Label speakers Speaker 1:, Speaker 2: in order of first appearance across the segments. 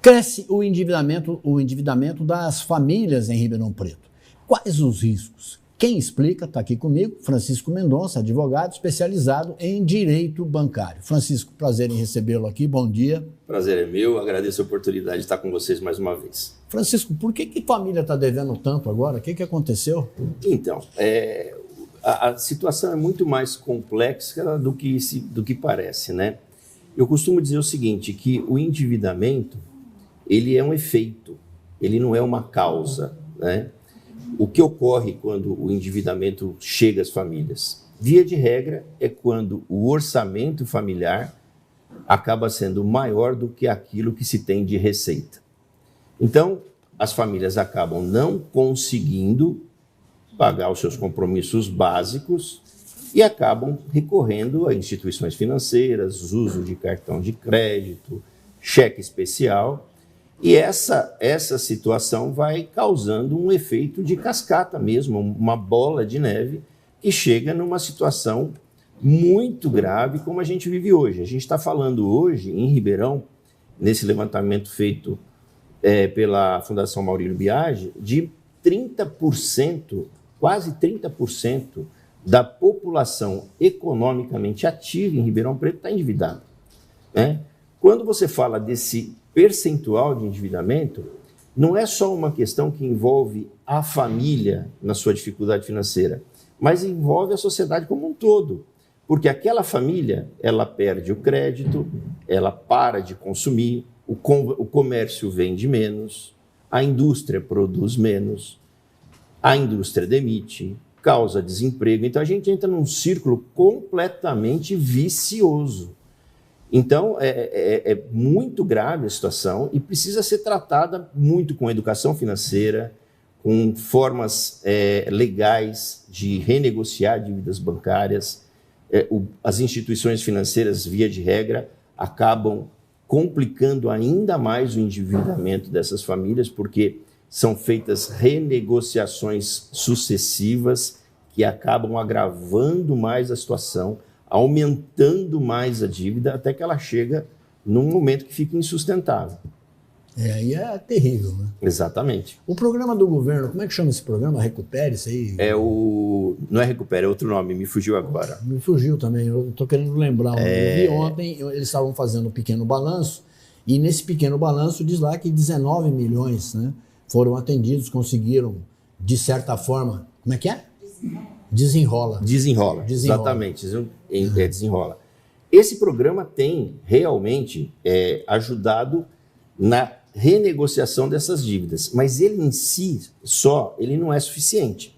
Speaker 1: Cresce o endividamento das famílias em Ribeirão Preto. Quais os riscos? Quem explica, está aqui comigo, Francisco Mendonça, advogado especializado em direito bancário. Francisco, prazer em recebê-lo aqui, bom dia.
Speaker 2: Prazer é meu, agradeço a oportunidade de estar com vocês mais uma vez.
Speaker 1: Francisco, por que família está devendo tanto agora? O que aconteceu?
Speaker 2: Então, a situação é muito mais complexa do que parece, né? Eu costumo dizer o seguinte, que o endividamento, ele é um efeito, ele não é uma causa, né? O que ocorre quando o endividamento chega às famílias? Via de regra, é quando o orçamento familiar acaba sendo maior do que aquilo que se tem de receita. Então, as famílias acabam não conseguindo pagar os seus compromissos básicos e acabam recorrendo a instituições financeiras, uso de cartão de crédito, cheque especial. E essa situação vai causando um efeito de cascata mesmo, uma bola de neve que chega numa situação muito grave como a gente vive hoje. A gente está falando hoje em Ribeirão, nesse levantamento feito pela Fundação Maurílio Biagi, de 30%, quase 30% da população economicamente ativa em Ribeirão Preto está endividada, né? Quando você fala desse percentual de endividamento, não é só uma questão que envolve a família na sua dificuldade financeira, mas envolve a sociedade como um todo. Porque aquela família, ela perde o crédito, ela para de consumir, o comércio vende menos, a indústria produz menos, a indústria demite, causa desemprego. Então a gente entra num círculo completamente vicioso. Então, é muito grave a situação e precisa ser tratada muito com educação financeira, com formas legais de renegociar dívidas bancárias. As instituições financeiras, via de regra, acabam complicando ainda mais o endividamento dessas famílias, porque são feitas renegociações sucessivas que acabam agravando mais a situação, aumentando mais a dívida, até que ela chega num momento que fica insustentável.
Speaker 1: Aí é terrível, né?
Speaker 2: Exatamente.
Speaker 1: O programa do governo, como é que chama esse programa? Recupere, isso aí?
Speaker 2: Não é Recupere, é outro nome, me fugiu agora.
Speaker 1: Me fugiu também, eu estou querendo lembrar. Eu vi ontem, eles estavam fazendo um pequeno balanço, e nesse pequeno balanço diz lá que 19 milhões, né, foram atendidos, de certa forma, como é que é? Desenrola, exatamente, desenrola. Esse programa tem realmente ajudado na renegociação dessas dívidas, mas ele em si só, ele não é suficiente,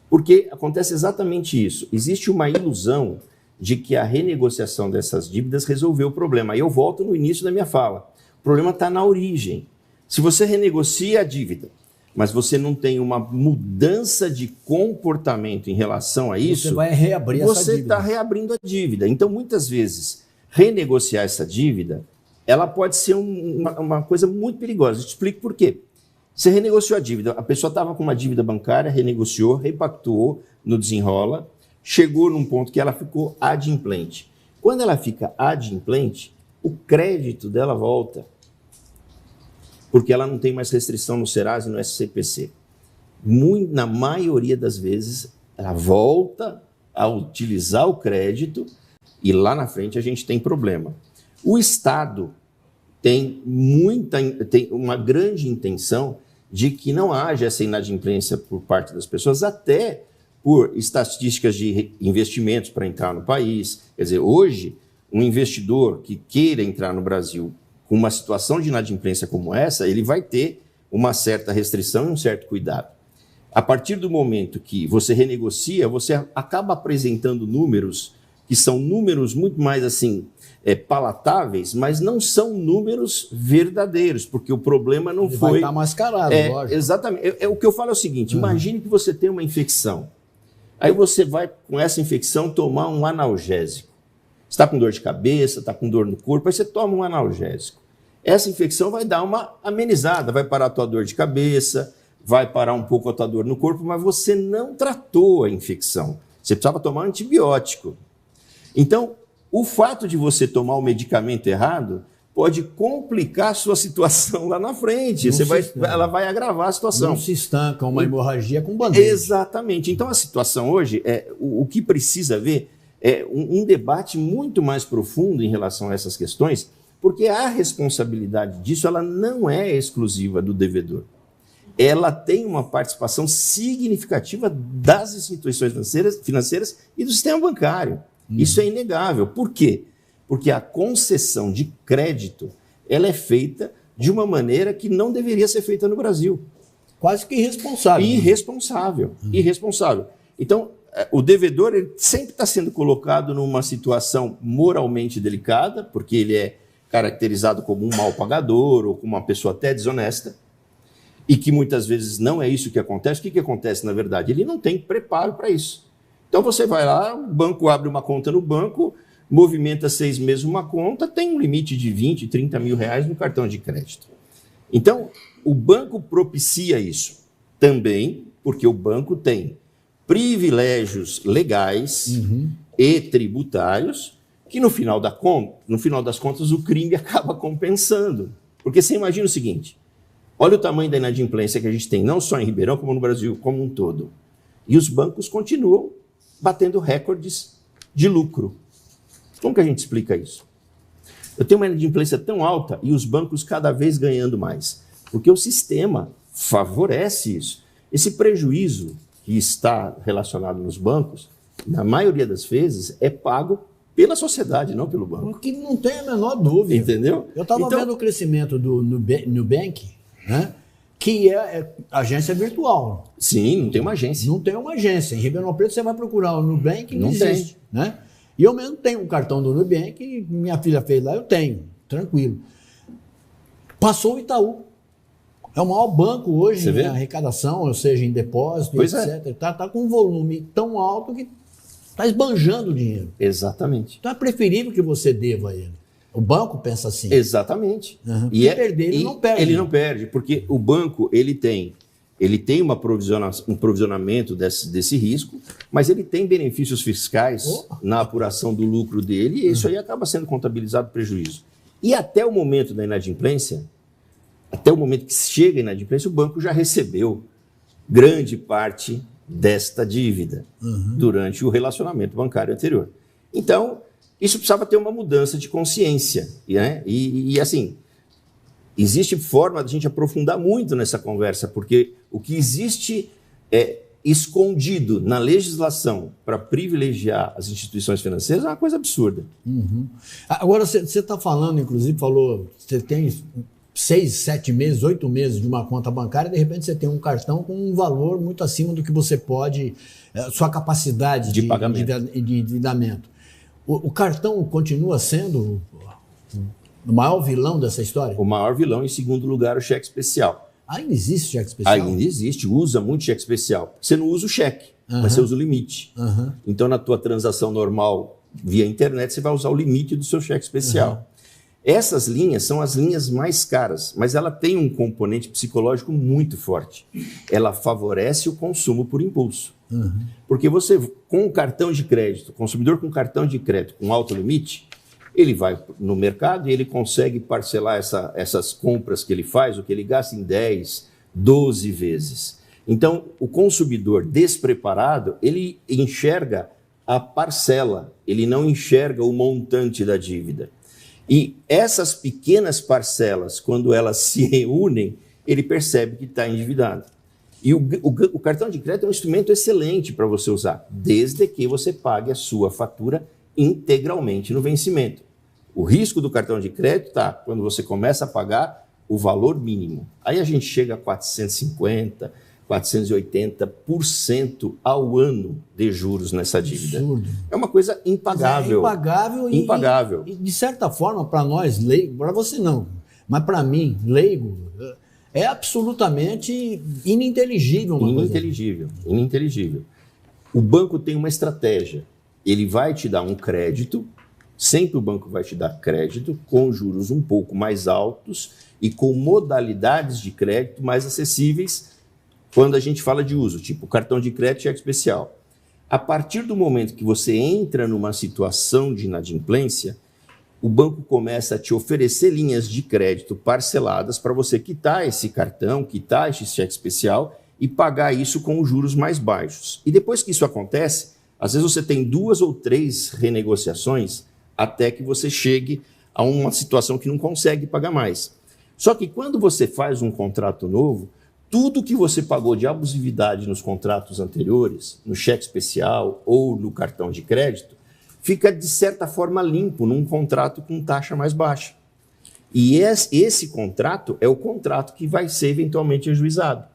Speaker 1: porque acontece exatamente isso. Existe uma ilusão de que a renegociação dessas dívidas resolveu o problema. Aí eu volto no início da minha fala. O problema está na origem. Se você renegocia a dívida, mas você não tem uma mudança de comportamento em relação a isso, você vai reabrir essa dívida.
Speaker 2: Você está reabrindo a dívida. Então, muitas vezes, renegociar essa dívida, ela pode ser uma coisa muito perigosa. Eu te explico por quê. Você renegociou a dívida, a pessoa estava com uma dívida bancária, renegociou, repactuou no desenrola, chegou num ponto que ela ficou adimplente. Quando ela fica adimplente, o crédito dela volta, porque ela não tem mais restrição no Serasa e no SCPC. Na maioria das vezes, ela volta a utilizar o crédito e lá na frente a gente tem problema. O Estado tem uma grande intenção de que não haja essa inadimplência por parte das pessoas, até por estatísticas de investimentos para entrar no país. Quer dizer, hoje, um investidor que queira entrar no Brasil com uma situação de inadimplência como essa, ele vai ter uma certa restrição e um certo cuidado. A partir do momento que você renegocia, você acaba apresentando números que são números muito mais assim palatáveis, mas não são números verdadeiros, porque o problema não
Speaker 1: ele
Speaker 2: foi...
Speaker 1: vai estar mascarado, lógico.
Speaker 2: Exatamente. O que eu falo é o seguinte, imagine que você tem uma infecção. Aí você vai, com essa infecção, tomar um analgésico. Você está com dor de cabeça, está com dor no corpo, aí você toma um analgésico. Essa infecção vai dar uma amenizada, vai parar a tua dor de cabeça, vai parar um pouco a tua dor no corpo, mas você não tratou a infecção. Você precisava tomar antibiótico. Então, o fato de você tomar o medicamento errado pode complicar a sua situação lá na frente. Ela vai agravar a situação.
Speaker 1: Não se estanca uma hemorragia com band-aid.
Speaker 2: Exatamente. Então, a situação hoje, o que precisa ver é um debate muito mais profundo em relação a essas questões, porque a responsabilidade disso ela não é exclusiva do devedor. Ela tem uma participação significativa das instituições financeiras e do sistema bancário. Isso é inegável. Por quê? Porque a concessão de crédito ela é feita de uma maneira que não deveria ser feita no Brasil.
Speaker 1: Quase que irresponsável.
Speaker 2: Irresponsável. Então, o devedor ele sempre está sendo colocado numa situação moralmente delicada, porque ele é caracterizado como um mal pagador ou como uma pessoa até desonesta, e que muitas vezes não é isso que acontece. O que acontece, na verdade? Ele não tem preparo para isso. Então, você vai lá, o banco abre uma conta no banco, movimenta 6 meses uma conta, tem um limite de 20, 30 mil reais no cartão de crédito. Então, o banco propicia isso também, porque o banco tem privilégios legais e tributários que, no final das contas, o crime acaba compensando. Porque você imagina o seguinte, olha o tamanho da inadimplência que a gente tem, não só em Ribeirão, como no Brasil, como um todo. E os bancos continuam batendo recordes de lucro. Como que a gente explica isso? Eu tenho uma inadimplência tão alta e os bancos cada vez ganhando mais. Porque o sistema favorece isso. Esse prejuízo que está relacionado nos bancos, na maioria das vezes, é pago pela sociedade, não pelo banco.
Speaker 1: Que não tem a menor dúvida.
Speaker 2: Entendeu?
Speaker 1: Eu estava vendo o crescimento do Nubank, né? Que é agência virtual.
Speaker 2: Sim, não tem uma agência.
Speaker 1: Não tem uma agência. Em Ribeirão Preto você vai procurar o Nubank, não existe. Né? E eu mesmo tenho um cartão do Nubank, minha filha fez lá, eu tenho, tranquilo. Passou o Itaú. É o maior banco hoje em arrecadação, ou seja, em depósito, etc. Está com um volume tão alto que está esbanjando o dinheiro.
Speaker 2: Exatamente.
Speaker 1: Então é preferível que você deva a ele. O banco pensa assim.
Speaker 2: Exatamente.
Speaker 1: E perder, ele não perde.
Speaker 2: Ele não perde, porque o banco ele tem um provisionamento desse risco, mas ele tem benefícios fiscais na apuração do lucro dele, e isso aí acaba sendo contabilizado prejuízo. E até o momento da inadimplência, até o momento que chega a inadimplência, o banco já recebeu grande parte desta dívida durante o relacionamento bancário anterior. Então, isso precisava ter uma mudança de consciência. Né? E assim, existe forma de a gente aprofundar muito nessa conversa, porque o que existe escondido na legislação para privilegiar as instituições financeiras é uma coisa absurda.
Speaker 1: Agora, você está falando, inclusive, você tem 6, 7 meses, 8 meses de uma conta bancária, de repente você tem um cartão com um valor muito acima do que você pode, sua capacidade de pagamento, de endividamento. O cartão continua sendo o maior vilão dessa história?
Speaker 2: O maior vilão, em segundo lugar, o cheque especial.
Speaker 1: Ainda existe cheque especial?
Speaker 2: Ainda existe, usa muito cheque especial. Você não usa o cheque, mas você usa o limite. Então, na tua transação normal via internet, você vai usar o limite do seu cheque especial. Essas linhas são as linhas mais caras, mas ela tem um componente psicológico muito forte. Ela favorece o consumo por impulso. Porque você, com o cartão de crédito, consumidor com cartão de crédito com alto limite, ele vai no mercado e ele consegue parcelar essas compras que ele faz, o que ele gasta em 10, 12 vezes. Então, o consumidor despreparado, ele enxerga a parcela, ele não enxerga o montante da dívida. E essas pequenas parcelas, quando elas se reúnem, ele percebe que está endividado. E o cartão de crédito é um instrumento excelente para você usar, desde que você pague a sua fatura integralmente no vencimento. O risco do cartão de crédito está quando você começa a pagar o valor mínimo. Aí a gente chega a 450%, 480% ao ano de juros nessa dívida. Absurdo. É uma coisa impagável.
Speaker 1: Impagável. E de certa forma, para nós, leigo, para você não, mas para mim, leigo, é absolutamente ininteligível.
Speaker 2: Ininteligível. O banco tem uma estratégia. Ele vai te dar um crédito, sempre o banco vai te dar crédito, com juros um pouco mais altos e com modalidades de crédito mais acessíveis quando a gente fala de uso, tipo cartão de crédito e cheque especial. A partir do momento que você entra numa situação de inadimplência, o banco começa a te oferecer linhas de crédito parceladas para você quitar esse cartão, quitar esse cheque especial e pagar isso com os juros mais baixos. E depois que isso acontece, às vezes você tem 2 ou 3 renegociações até que você chegue a uma situação que não consegue pagar mais. Só que quando você faz um contrato novo, tudo que você pagou de abusividade nos contratos anteriores, no cheque especial ou no cartão de crédito, fica de certa forma limpo num contrato com taxa mais baixa. E esse contrato é o contrato que vai ser eventualmente ajuizado.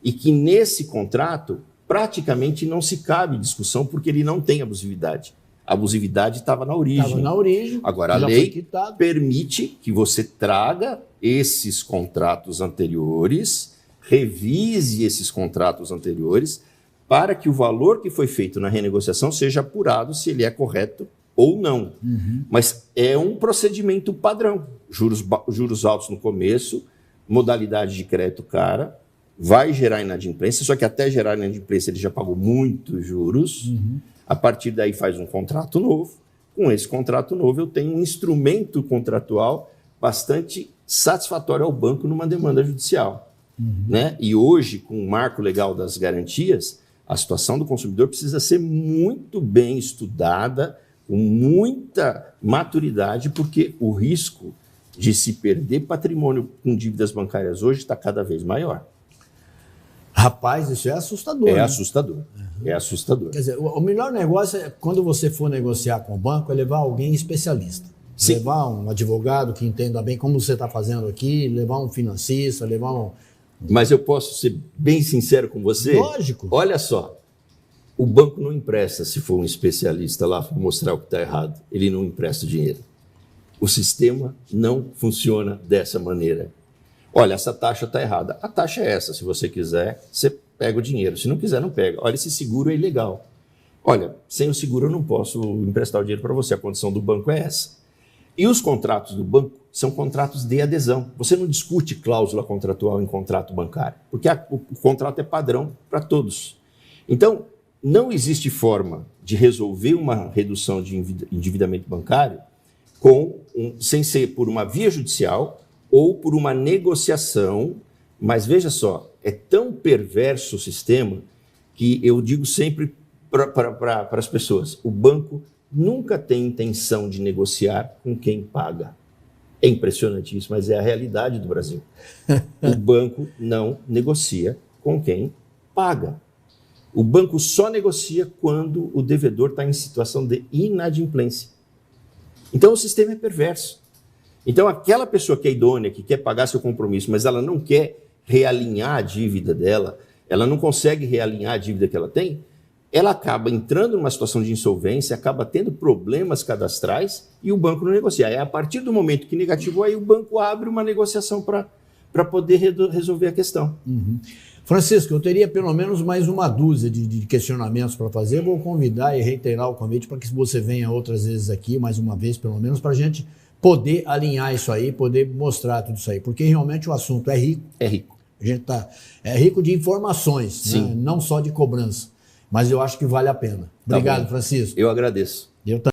Speaker 2: E que nesse contrato praticamente não se cabe discussão porque ele não tem abusividade. A abusividade estava na origem.
Speaker 1: Estava na origem.
Speaker 2: Agora, a lei permite que você traga esses contratos anteriores, revise esses contratos anteriores, para que o valor que foi feito na renegociação seja apurado se ele é correto ou não. Mas é um procedimento padrão. Juros altos no começo, modalidade de crédito cara, vai gerar inadimplência, só que até gerar inadimplência ele já pagou muitos juros. A partir daí faz um contrato novo. Com esse contrato novo eu tenho um instrumento contratual bastante satisfatório ao banco numa demanda judicial. Né? E hoje, com o marco legal das garantias, a situação do consumidor precisa ser muito bem estudada, com muita maturidade, porque o risco de se perder patrimônio com dívidas bancárias hoje está cada vez maior.
Speaker 1: Rapaz, isso é assustador.
Speaker 2: É assustador. É assustador.
Speaker 1: Quer dizer, o melhor negócio é quando você for negociar com o banco é levar alguém especialista. Sim. Levar um advogado que entenda bem como você está fazendo aqui, levar um financista, levar um...
Speaker 2: Mas eu posso ser bem sincero com você?
Speaker 1: Lógico.
Speaker 2: Olha só, o banco não empresta se for um especialista lá para mostrar o que está errado. Ele não empresta dinheiro. O sistema não funciona dessa maneira. Olha, essa taxa está errada. A taxa é essa. Se você quiser, você pega o dinheiro. Se não quiser, não pega. Olha, esse seguro é ilegal. Olha, sem o seguro eu não posso emprestar o dinheiro para você. A condição do banco é essa. E os contratos do banco são contratos de adesão. Você não discute cláusula contratual em contrato bancário, porque o contrato é padrão para todos. Então, não existe forma de resolver uma redução de endividamento bancário sem ser por uma via judicial ou por uma negociação. Mas veja só, é tão perverso o sistema que eu digo sempre para as pessoas, o banco nunca tem intenção de negociar com quem paga. É impressionante isso, mas é a realidade do Brasil. O banco não negocia com quem paga. O banco só negocia quando o devedor está em situação de inadimplência. Então o sistema é perverso. Então aquela pessoa que é idônea, que quer pagar seu compromisso, mas ela não quer realinhar a dívida dela, ela não consegue realinhar a dívida que ela tem, ela acaba entrando numa situação de insolvência, acaba tendo problemas cadastrais e o banco não negocia. É a partir do momento que negativou, aí o banco abre uma negociação para poder resolver a questão.
Speaker 1: Francisco, eu teria pelo menos mais uma dúzia de questionamentos para fazer. Eu vou convidar e reiterar o convite para que você venha outras vezes aqui, mais uma vez pelo menos, para a gente poder alinhar isso aí, poder mostrar tudo isso aí. Porque realmente o assunto é rico.
Speaker 2: É rico.
Speaker 1: A gente é rico de informações, né? Não só de cobrança. Mas eu acho que vale a pena. Obrigado, Francisco.
Speaker 2: Eu agradeço.
Speaker 1: Eu também.